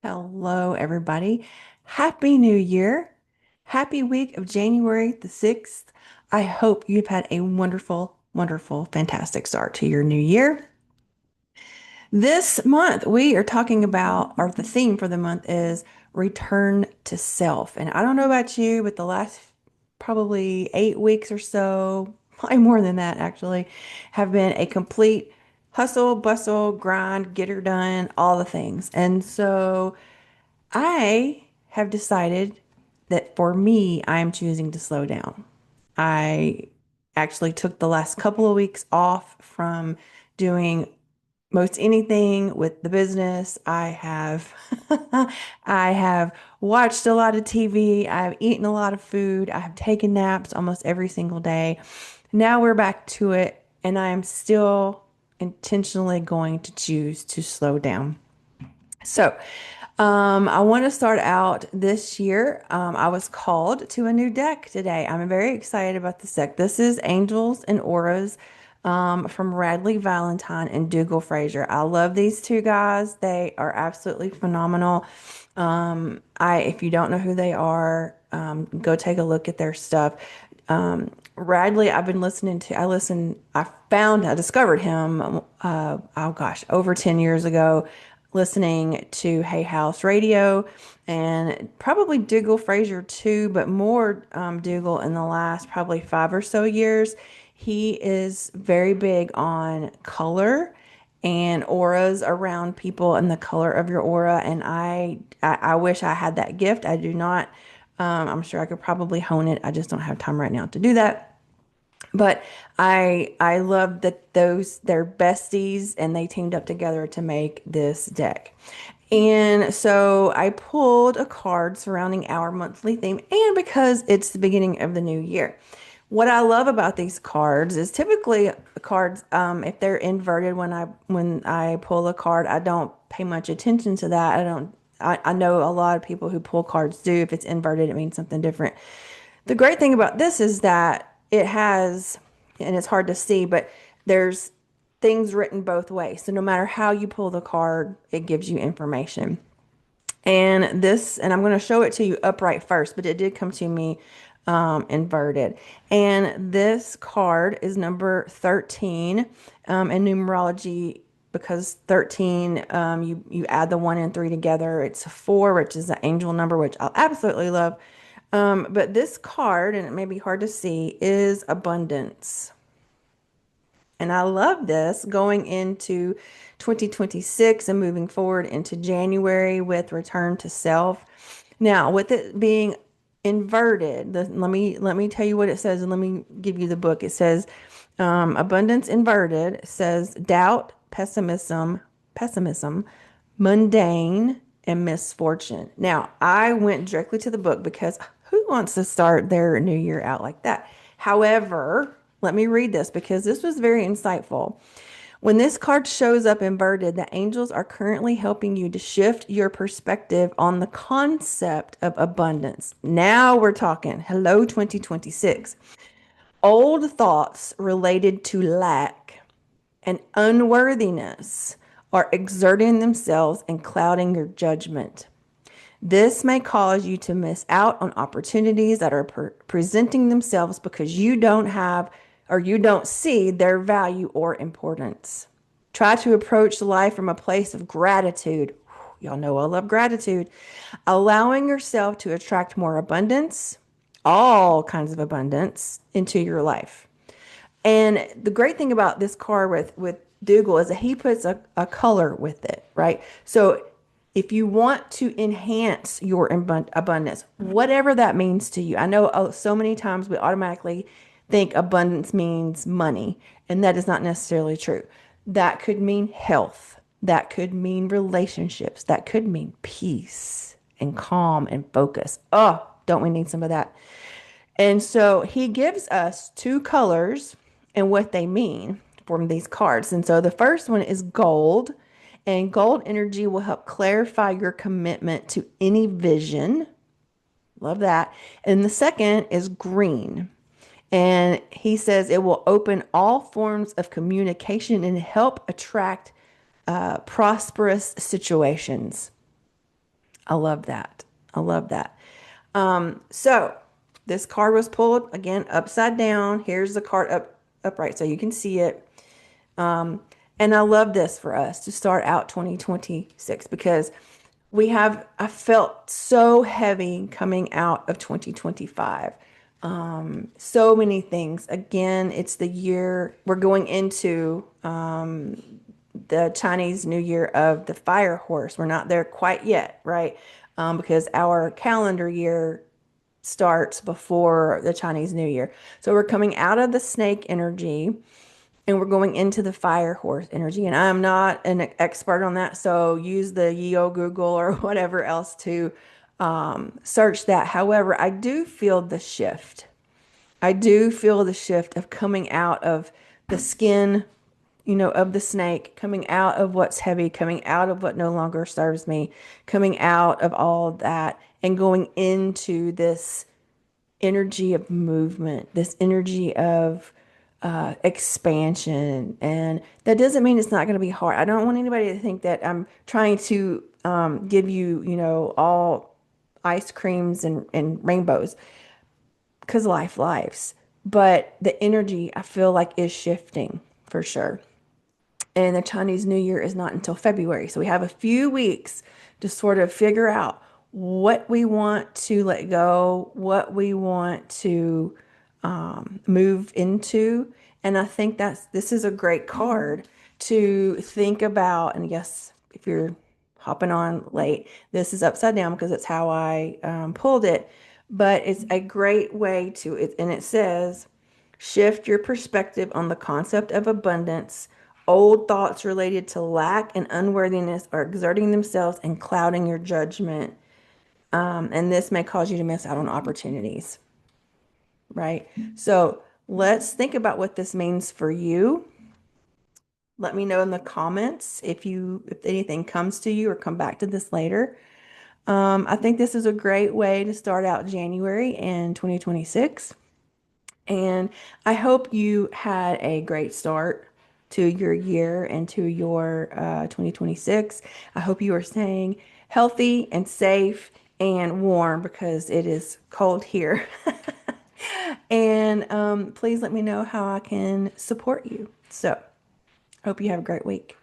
Hello, everybody. Happy New Year. Happy week of January the 6th. I hope you've had a wonderful, wonderful, fantastic start to your new year. This month, we are talking about, or the theme for the month is return to self. And I don't know about you, but the last probably 8 weeks or so, probably more than that actually, have been a complete hustle, bustle, grind, get her done, all the things. And so, I have decided that for me, I'm choosing to slow down. I actually took the last couple of weeks off from doing most anything with the business. I have I have watched a lot of TV. I've eaten a lot of food. I have taken naps almost every single day. Now we're back to it, and I am still intentionally going to choose to slow down. So, I want to start out this year. I was called to a new deck today. I'm very excited about this deck. This is Angels and Auras from Radley Valentine and Dougal Fraser. I love these two guys. They are absolutely phenomenal. If you don't know who they are, go take a look at their stuff. Radley, I've been listening to, I discovered him, oh gosh, over 10 years ago, listening to Hay House Radio and probably Dougal Fraser too, but more Dougal in the last probably 5 or so years. He is very big on color and auras around people and the color of your aura. And I wish I had that gift. I do not. I'm sure I could probably hone it. I just don't have time right now to do that. But I love that they're besties and they teamed up together to make this deck. And so I pulled a card surrounding our monthly theme and because it's the beginning of the new year. What I love about these cards is typically cards, if they're inverted when I pull a card, I don't pay much attention to that. I know a lot of people who pull cards do. If it's inverted, it means something different. The great thing about this is that it has, and it's hard to see, but there's things written both ways. So no matter how you pull the card, it gives you information. And I'm going to show it to you upright first, but it did come to me inverted. And this card is number 13 in numerology because 13, you add the 1 and 3 together. It's a 4, which is the angel number, which I absolutely love. But this card, and it may be hard to see, is abundance. And I love this going into 2026 and moving forward into January with return to self. Now, with it being inverted, let me tell you what it says, and let me give you the book. It says abundance inverted says doubt, pessimism, mundane, and misfortune. Now, I went directly to the book because who wants to start their new year out like that? However, let me read this because this was very insightful. When this card shows up inverted, the angels are currently helping you to shift your perspective on the concept of abundance. Now we're talking. Hello, 2026. Old thoughts related to lack and unworthiness are exerting themselves and clouding your judgment. This may cause you to miss out on opportunities that are presenting themselves because you don't have or you don't see their value or importance. Try to approach life from a place of gratitude. Y'all know I love gratitude. Allowing yourself to attract more abundance, all kinds of abundance, into your life. And the great thing about this card with Dougal is that he puts a color with it, right? So if you want to enhance your abundance, whatever that means to you, I know so many times we automatically think abundance means money, and that is not necessarily true. That could mean health, that could mean relationships, that could mean peace and calm and focus. Oh, don't we need some of that? And so he gives us two colors and what they mean from these cards. And so the first one is gold, and gold energy will help clarify your commitment to any vision. Love that. And the second is green. And he says it will open all forms of communication and help attract prosperous situations. I love that. I love that. So this card was pulled again upside down. Here's the card upright so you can see it. And I love this for us to start out 2026 because I felt so heavy coming out of 2025. So many things. Again, it's the year we're going into the Chinese New Year of the fire horse. We're not there quite yet, right? Because our calendar year starts before the Chinese New Year. So we're coming out of the snake energy and we're going into the fire horse energy. And I'm not an expert on that, so use the Yo Google or whatever else to search that. However, I do feel the shift. I do feel the shift of coming out of the skin, of the snake, coming out of what's heavy, coming out of what no longer serves me, coming out of all of that, and going into this energy of movement, this energy of expansion. And that doesn't mean it's not going to be hard. I don't want anybody to think that I'm trying to give you, all ice creams and rainbows because lives. But the energy I feel like is shifting for sure. And the Chinese New Year is not until February. So we have a few weeks to sort of figure out what we want to let go, what we want to move into. And I think this is a great card to think about. And yes, if you're hopping on late, this is upside down because it's how I pulled it. But it's a great way to it. And it says, shift your perspective on the concept of abundance. Old thoughts related to lack and unworthiness are exerting themselves and clouding your judgment. And this may cause you to miss out on opportunities, right? So let's think about what this means for you. Let me know in the comments if anything comes to you or come back to this later. I think this is a great way to start out January in 2026. And I hope you had a great start to your year and to your 2026. I hope you are staying healthy and safe and warm because it is cold here. And please let me know how I can support you. So, hope you have a great week.